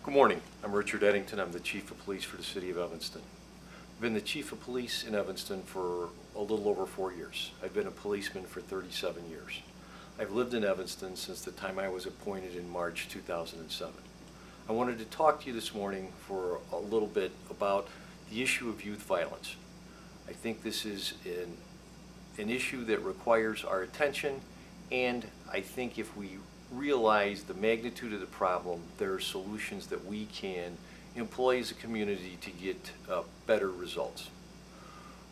Good morning. I'm Richard Eddington. I'm the Chief of Police for the City of Evanston. I've been the Chief of Police in Evanston for a little over 4 years. I've been a policeman for 37 years. I've lived in Evanston since the time I was appointed in March 2007. I wanted to talk to you this morning for a little bit about the issue of youth violence. I think this is an issue that requires our attention, and I think if we realize the magnitude of the problem, there are solutions that we can employ as a community to get better results.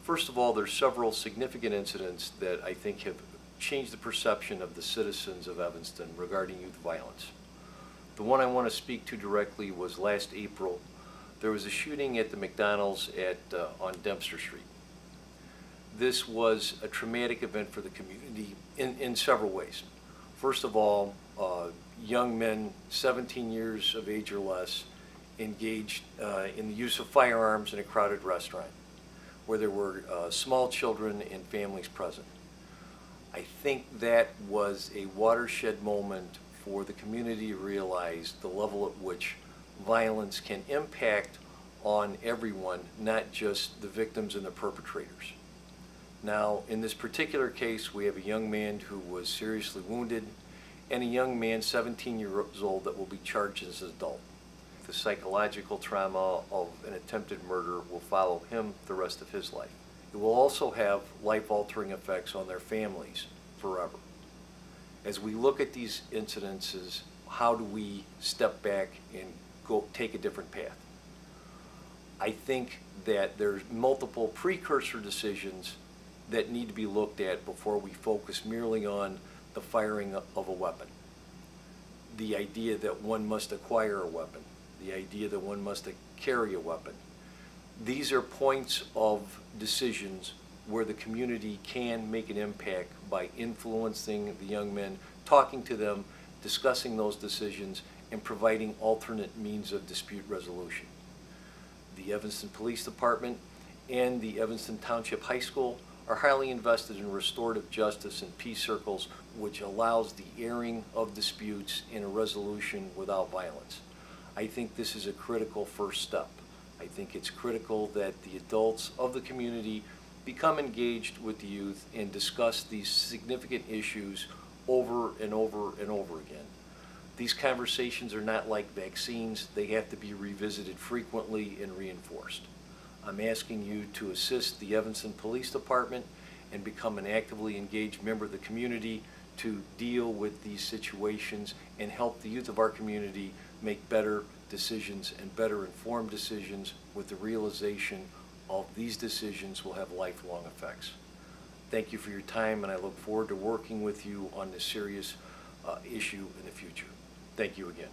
First of all, there's several significant incidents that I think have changed the perception of the citizens of Evanston regarding youth violence. The one I want to speak to directly was last April. There was a shooting at the McDonald's on Dempster Street. This was a traumatic event for the community in several ways. First of all, young men 17 years of age or less engaged in the use of firearms in a crowded restaurant where there were small children and families present. I think that was a watershed moment for the community to realize the level at which violence can impact on everyone, not just the victims and the perpetrators. Now, in this particular case, we have a young man who was seriously wounded and a young man, 17 years old, that will be charged as an adult. The psychological trauma of an attempted murder will follow him the rest of his life. It will also have life-altering effects on their families forever. As we look at these incidences, how do we step back and go take a different path? I think that there's multiple precursor decisions that need to be looked at before we focus merely on the firing of a weapon. The idea that one must acquire a weapon, the idea that one must carry a weapon. These are points of decisions where the community can make an impact by influencing the young men, talking to them, discussing those decisions, and providing alternate means of dispute resolution. The Evanston Police Department and the Evanston Township High School are highly invested in restorative justice and peace circles, which allows the airing of disputes and a resolution without violence. I think this is a critical first step. I think it's critical that the adults of the community become engaged with the youth and discuss these significant issues over and over and over again. These conversations are not like vaccines. They have to be revisited frequently and reinforced. I'm asking you to assist the Evanston Police Department and become an actively engaged member of the community to deal with these situations and help the youth of our community make better decisions and better informed decisions with the realization of these decisions will have lifelong effects. Thank you for your time, and I look forward to working with you on this serious issue in the future. Thank you again.